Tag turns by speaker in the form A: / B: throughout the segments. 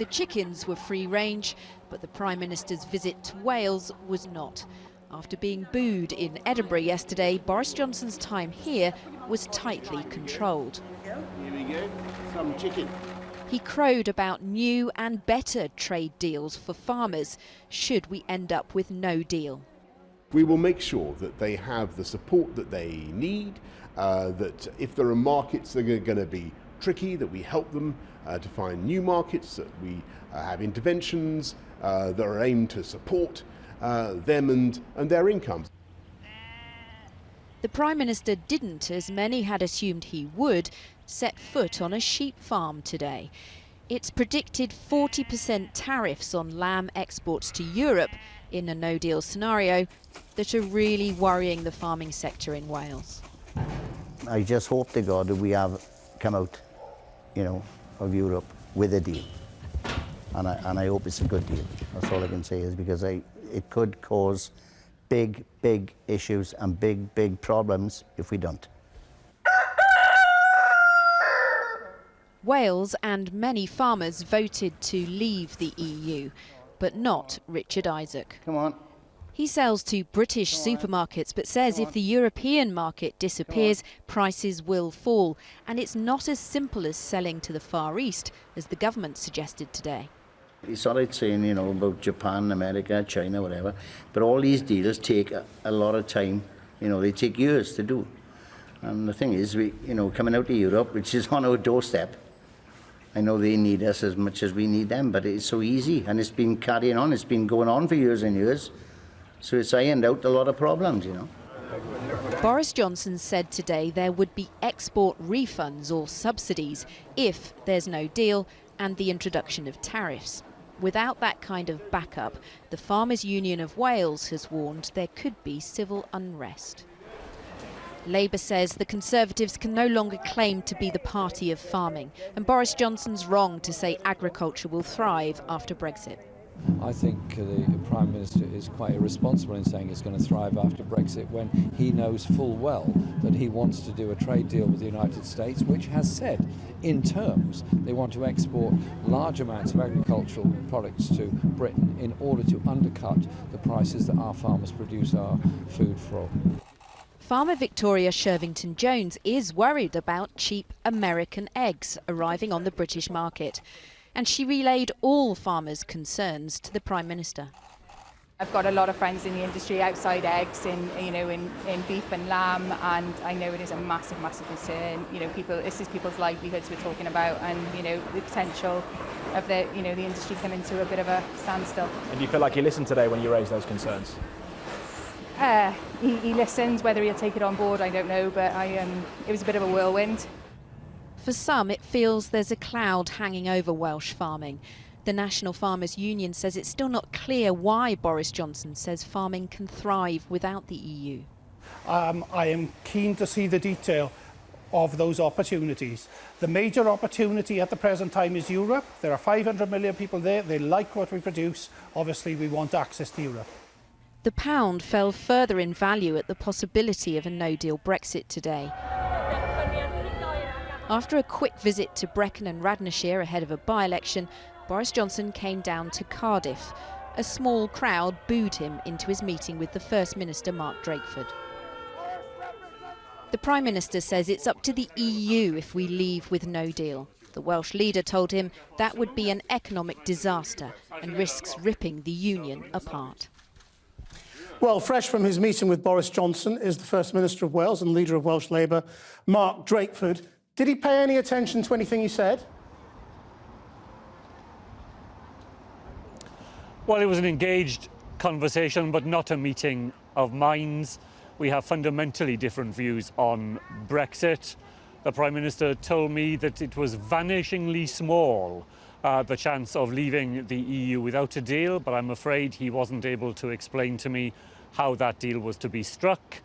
A: The chickens were free range, but the Prime Minister's visit to Wales was not. After being booed in Edinburgh yesterday, Boris Johnson's time here was tightly controlled.
B: Here we go, some chicken.
A: He crowed about new and better trade deals for farmers, should we end up with no deal.
B: We will make sure that they have the support that they need, that if there are markets that are going to be tricky, that we help them to find new markets, that we have interventions that are aimed to support them and their incomes.
A: The Prime Minister didn't, as many had assumed he would, set foot on a sheep farm today. It's predicted 40% tariffs on lamb exports to Europe in a no-deal scenario that are really worrying the farming sector in Wales.
C: I just hope to God that we have come out, of Europe with a deal. And I hope it's a good deal. That's all I can say, is because it could cause big issues and big problems if we don't.
A: Wales and many farmers voted to leave the EU, but not Richard Isaac.
C: Come on.
A: He sells to British supermarkets, but says if the European market disappears, prices will fall. And it's not as simple as selling to the Far East, as the government suggested today.
C: He started saying, about Japan, America, China, whatever. But all these deals take a lot of time. They take years to do. And the thing is, we, coming out of Europe, which is on our doorstep, I know they need us as much as we need them, but it's so easy. And it's been carrying on. It's been going on for years and years. So it's ironed out a lot of problems,
A: Boris Johnson said today there would be export refunds or subsidies if there's no deal and the introduction of tariffs. Without that kind of backup, the Farmers' Union of Wales has warned there could be civil unrest. Labour says the Conservatives can no longer claim to be the party of farming, and Boris Johnson's wrong to say agriculture will thrive after Brexit.
D: I think the Prime Minister is quite irresponsible in saying it's going to thrive after Brexit when he knows full well that he wants to do a trade deal with the United States, which has said in terms they want to export large amounts of agricultural products to Britain in order to undercut the prices that our farmers produce our food for.
A: Farmer Victoria Shervington-Jones is worried about cheap American eggs arriving on the British market. And she relayed all farmers' concerns to the Prime Minister.
E: I've got a lot of friends in the industry outside eggs, in beef and lamb, and I know it is a massive concern. This is people's livelihoods we're talking about, and the potential of the industry coming to a bit of a standstill.
F: And do you feel like he listened today when you raised those concerns?
E: He listened. Whether he'll take it on board, I don't know, but it was a bit of a whirlwind.
A: For some, it feels there's a cloud hanging over Welsh farming. The National Farmers Union says it's still not clear why Boris Johnson says farming can thrive without the EU.
G: I am keen to see the detail of those opportunities. The major opportunity at the present time is Europe. There are 500 million people there. They like what we produce. Obviously, we want access to Europe.
A: The pound fell further in value at the possibility of a no-deal Brexit today. After a quick visit to Brecon and Radnorshire ahead of a by-election, Boris Johnson came down to Cardiff. A small crowd booed him into his meeting with the First Minister, Mark Drakeford. The Prime Minister says it's up to the EU if we leave with no deal. The Welsh leader told him that would be an economic disaster and risks ripping the union apart.
G: Well, fresh from his meeting with Boris Johnson is the First Minister of Wales and leader of Welsh Labour, Mark Drakeford. Did he pay any attention to anything he said?
H: Well, it was an engaged conversation, but not a meeting of minds. We have fundamentally different views on Brexit. The Prime Minister told me that it was vanishingly small, the chance of leaving the EU without a deal, but I'm afraid he wasn't able to explain to me how that deal was to be struck.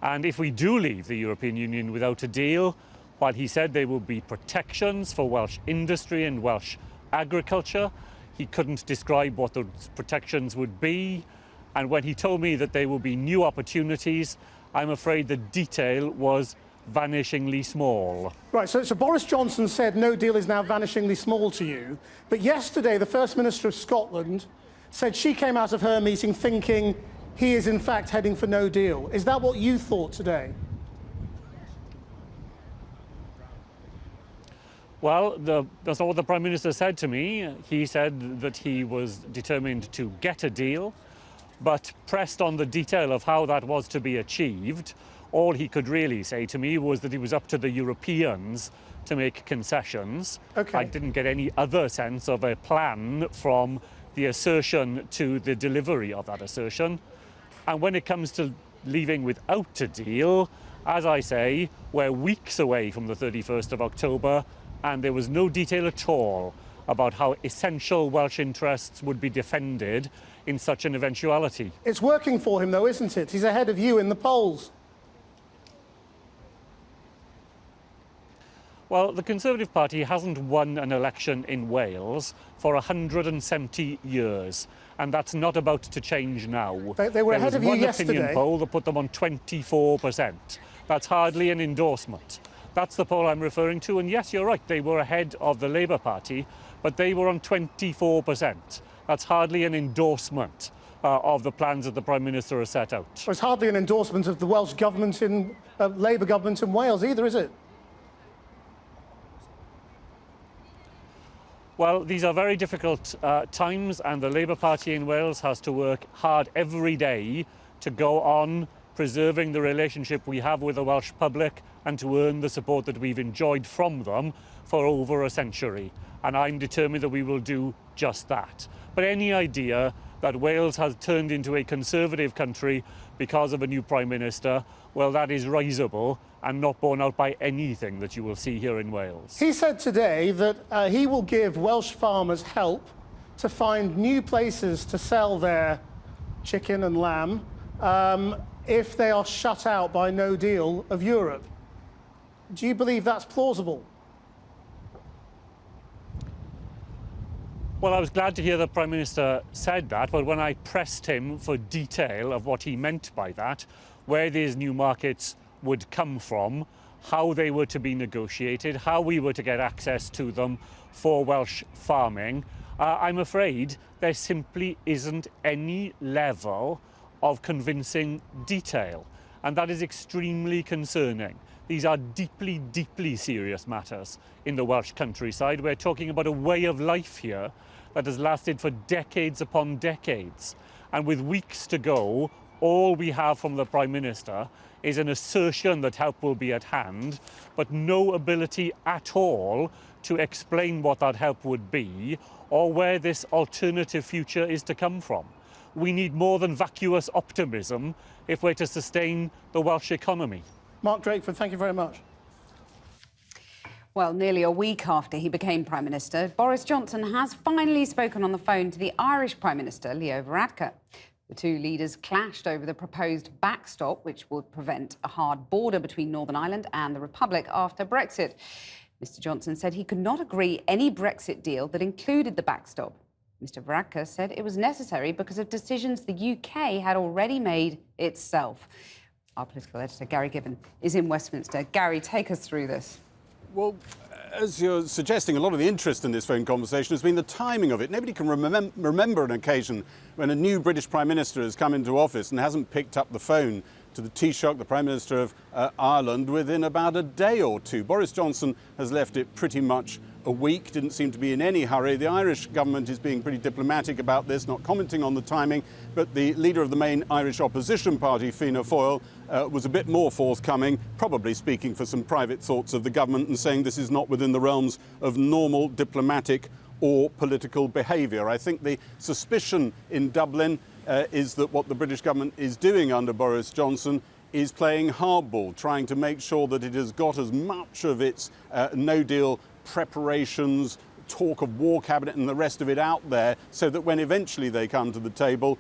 H: And if we do leave the European Union without a deal, while he said there will be protections for Welsh industry and Welsh agriculture, he couldn't describe what those protections would be. And when he told me that there will be new opportunities, I'm afraid the detail was vanishingly small.
G: Right, so Boris Johnson said no deal is now vanishingly small to you, but yesterday the First Minister of Scotland said she came out of her meeting thinking he is in fact heading for no deal. Is that what you thought today?
H: Well, that's not what the Prime Minister said to me. He said that he was determined to get a deal, but pressed on the detail of how that was to be achieved, all he could really say to me was that it was up to the Europeans to make concessions.
G: Okay.
H: I didn't get any other sense of a plan from the assertion to the delivery of that assertion. And when it comes to leaving without a deal, as I say, we're weeks away from the 31st of October, and there was no detail at all about how essential Welsh interests would be defended in such an eventuality.
G: It's working for him though, isn't it? He's ahead of you in the polls.
H: Well, the Conservative Party hasn't won an election in Wales for 170 years, and that's not about to change now.
G: They were ahead of you yesterday.
H: There was one opinion poll that put them on 24%. That's hardly an endorsement. That's the poll I'm referring to, and yes, you're right, they were ahead of the Labour Party, but they were on 24%. That's hardly an endorsement of the plans that the Prime Minister has set out.
G: Well, it's hardly an endorsement of the Welsh government Labour government in Wales either, is it?
H: Well, these are very difficult times, and the Labour Party in Wales has to work hard every day to go on preserving the relationship we have with the Welsh public and to earn the support that we've enjoyed from them for over a century. And I'm determined that we will do just that. But any idea that Wales has turned into a conservative country because of a new Prime Minister, well, that is risible and not borne out by anything that you will see here in Wales.
G: He said today that he will give Welsh farmers help to find new places to sell their chicken and lamb if they are shut out by no deal of Europe. Do you believe that's plausible?
H: Well, I was glad to hear the Prime Minister said that, but when I pressed him for detail of what he meant by that, where these new markets would come from, how they were to be negotiated, how we were to get access to them for Welsh farming, I'm afraid there simply isn't any level of convincing detail, and that is extremely concerning. These are deeply, deeply serious matters in the Welsh countryside. We're talking about a way of life here that has lasted for decades upon decades. And with weeks to go, all we have from the Prime Minister is an assertion that help will be at hand, but no ability at all to explain what that help would be or where this alternative future is to come from. We need more than vacuous optimism if we're to sustain the Welsh economy.
G: Mark Drakeford, thank you very much.
I: Well, nearly a week after he became Prime Minister, Boris Johnson has finally spoken on the phone to the Irish Prime Minister, Leo Varadkar. The two leaders clashed over the proposed backstop, which would prevent a hard border between Northern Ireland and the Republic after Brexit. Mr Johnson said he could not agree any Brexit deal that included the backstop. Mr Varadkar said it was necessary because of decisions the UK had already made itself. Our political editor, Gary Gibbon, is in Westminster. Gary, take us through this.
J: Well, as you're suggesting, a lot of the interest in this phone conversation has been the timing of it. Nobody can remember an occasion when a new British Prime Minister has come into office and hasn't picked up the phone to the Taoiseach, the Prime Minister of Ireland, within about a day or two. Boris Johnson has left it pretty much a week, didn't seem to be in any hurry. The Irish government is being pretty diplomatic about this, not commenting on the timing, but the leader of the main Irish opposition party, Fianna Fáil, was a bit more forthcoming, probably speaking for some private thoughts of the government and saying this is not within the realms of normal diplomatic or political behaviour. I think the suspicion in Dublin is that what the British government is doing under Boris Johnson is playing hardball, trying to make sure that it has got as much of its no-deal preparations, talk of war cabinet and the rest of it out there, so that when eventually they come to the table,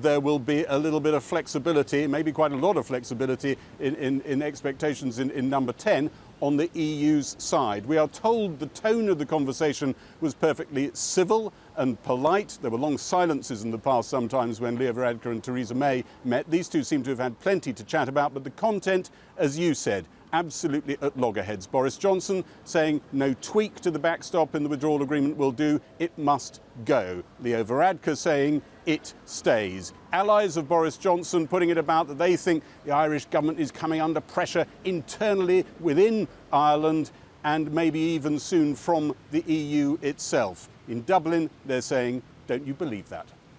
J: there will be a little bit of flexibility, maybe quite a lot of flexibility in expectations in number 10 on the EU's side. We are told the tone of the conversation was perfectly civil and polite. There were long silences in the past sometimes when Leo Varadkar and Theresa May met. These two seem to have had plenty to chat about, but the content, as you said, absolutely at loggerheads. Boris Johnson saying no tweak to the backstop in the withdrawal agreement will do, it must go. Leo Varadkar saying it stays. Allies of Boris Johnson putting it about that they think the Irish government is coming under pressure internally within Ireland and maybe even soon from the EU itself. In Dublin, they're saying, don't you believe that?